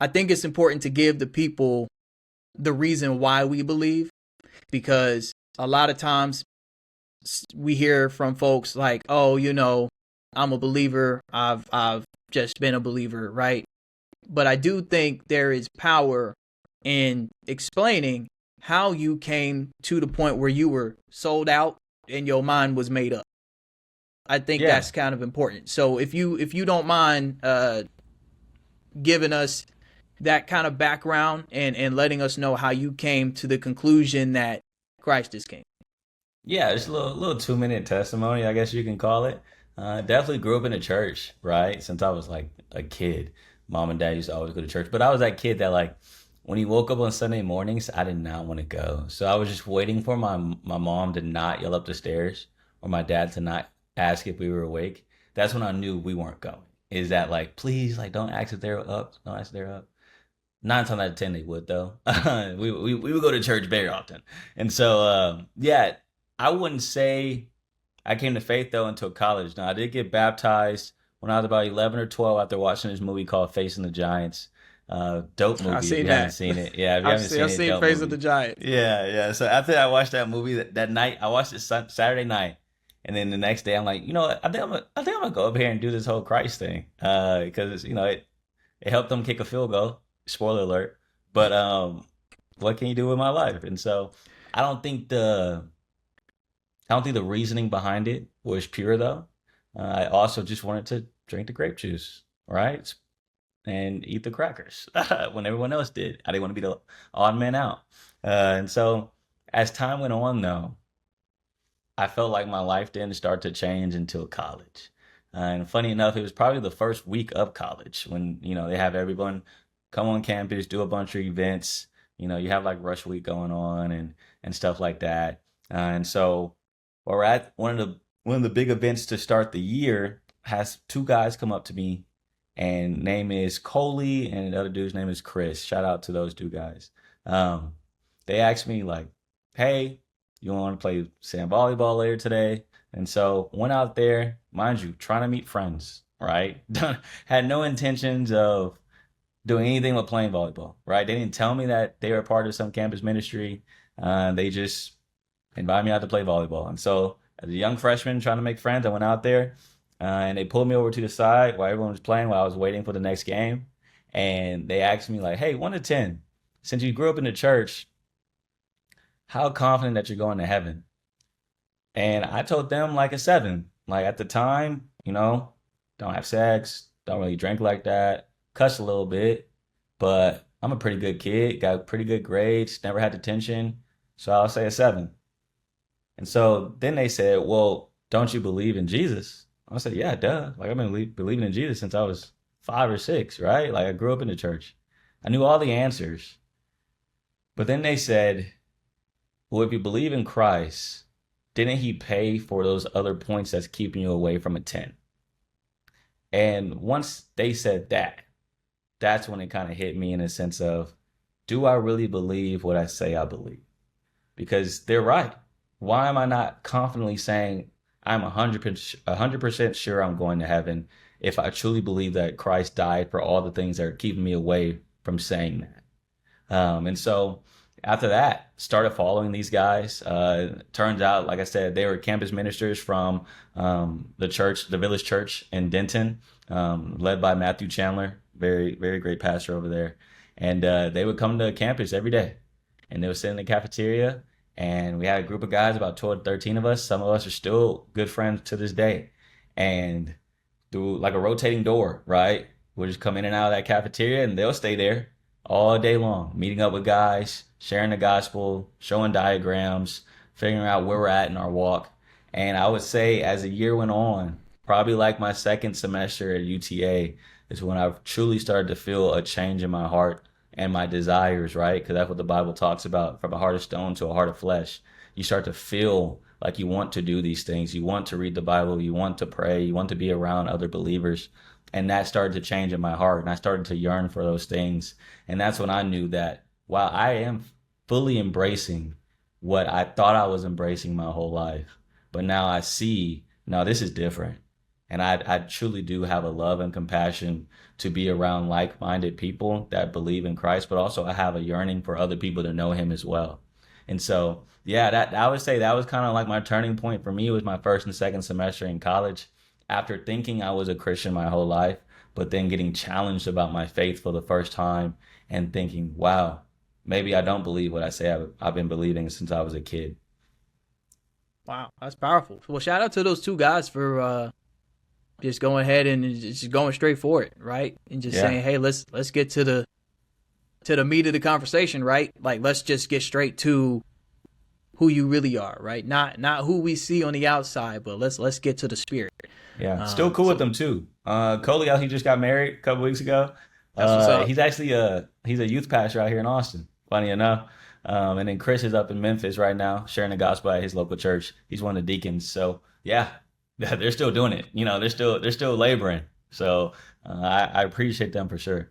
I think it's important to give the people the reason why we believe, because a lot of times we hear from folks like, "Oh, I'm a believer. I've just been a believer, right?" But I do think there is power in explaining how you came to the point where you were sold out and your mind was made up. I think Yeah. that's kind of important. So if you don't mind giving us that kind of background and letting us know how you came to the conclusion that Christ is king. Yeah, it's a little 2 minute testimony, I guess you can call it. Definitely grew up in the church, right? Since I was like a kid. Mom and dad used to always go to church. But I was that kid that like when he woke up on Sunday mornings, I did not want to go. So I was just waiting for my mom to not yell up the stairs or my dad to not ask if we were awake. That's when I knew we weren't going. Is that like, please, like don't ask if they're up. Don't ask if they're up. Nine times out of ten, they would though. We would go to church very often, and so yeah, I wouldn't say I came to faith though until college. Now I did get baptized when I was about 11 or 12 after watching this movie called Facing the Giants. Dope I movie if seen you haven't that. seen it. Yeah, if you haven't seen I've it, seen dope Face of the movie. Giant. Yeah, yeah. So after I watched that movie that night, I watched it Saturday night, and then the next day I'm like, you know what? I think I'm gonna go up here and do this whole Christ thing. Because it helped them kick a field goal. Spoiler alert. But what can you do with my life? And so I don't think the I don't think the reasoning behind it was pure though. I also just wanted to drink the grape juice, right? And eat the crackers when everyone else did. I didn't want to be the odd man out. And so as time went on though, I felt like my life didn't start to change until college. And funny enough, it was probably the first week of college when, they have everyone come on campus, do a bunch of events. You have like rush week going on and stuff like that. And so we're at one of the big events to start the year has two guys come up to me and name is Coley and the other dude's name is Chris. Shout out to those two guys. Um, they asked me like, hey, you want to play sand volleyball later today? And so went out there, mind you, trying to meet friends, right? Had no intentions of doing anything with playing volleyball, right? They didn't tell me that they were part of some campus ministry. They just invited me out to play volleyball. And so as a young freshman trying to make friends, I went out there and they pulled me over to the side while everyone was playing while I was waiting for the next game. And they asked me like, hey, 1 to 10, since you grew up in the church, how confident that you're going to heaven? And I told them like a 7. Like at the time, don't have sex, don't really drink like that, cuss a little bit, but I'm a pretty good kid, got pretty good grades, never had detention. So I'll say a 7. And so then they said, well, don't you believe in Jesus? I said, yeah, duh. Like I've been believing in Jesus since I was 5 or 6, right? Like I grew up in the church. I knew all the answers. But then they said, well, if you believe in Christ, didn't he pay for those other points that's keeping you away from a 10? And once they said that, that's when it kind of hit me in a sense of, do I really believe what I say I believe? Because they're right. Why am I not confidently saying I'm 100% sure I'm going to heaven if I truly believe that Christ died for all the things that are keeping me away from saying that? And so after that, started following these guys. Turns out, like I said, they were campus ministers from the church, the Village Church in Denton, led by Matthew Chandler, very, very great pastor over there. And they would come to campus every day and they would sit in the cafeteria. And we had a group of guys, about 12, 13 of us. Some of us are still good friends to this day. And through like a rotating door, right? We'll just come in and out of that cafeteria and they'll stay there all day long, meeting up with guys, sharing the gospel, showing diagrams, figuring out where we're at in our walk. And I would say as the year went on, probably like my second semester at UTA is when I truly started to feel a change in my heart and my desires, right? Because that's what the Bible talks about, from a heart of stone to a heart of flesh. You start to feel like you want to do these things. You want to read the Bible. You want to pray. You want to be around other believers. And that started to change in my heart. And I started to yearn for those things. And that's when I knew that while I am fully embracing what I thought I was embracing my whole life, but now I see, no, this is different. And I truly do have a love and compassion to be around like-minded people that believe in Christ, but also I have a yearning for other people to know him as well. And so, yeah, that I would say that was kind of like my turning point for me. It was my first and second semester in college. After thinking I was a Christian my whole life, but then getting challenged about my faith for the first time and thinking, wow, maybe I don't believe what I say I've been believing since I was a kid. Wow, that's powerful. Well, shout out to those two guys for just going ahead and just going straight for it, right? And just Yeah. saying, hey, let's get to the meat of the conversation, right? Like, let's just get straight to who you really are, right? Not who we see on the outside, but let's get to the spirit. Yeah, still cool with them too. Coley, he just got married a couple weeks ago. That's what's up. He's actually he's a youth pastor out here in Austin. Funny enough. And then Chris is up in Memphis right now, sharing the gospel at his local church. He's one of the deacons. So yeah, they're still doing it. You know, they're still laboring. So I appreciate them for sure.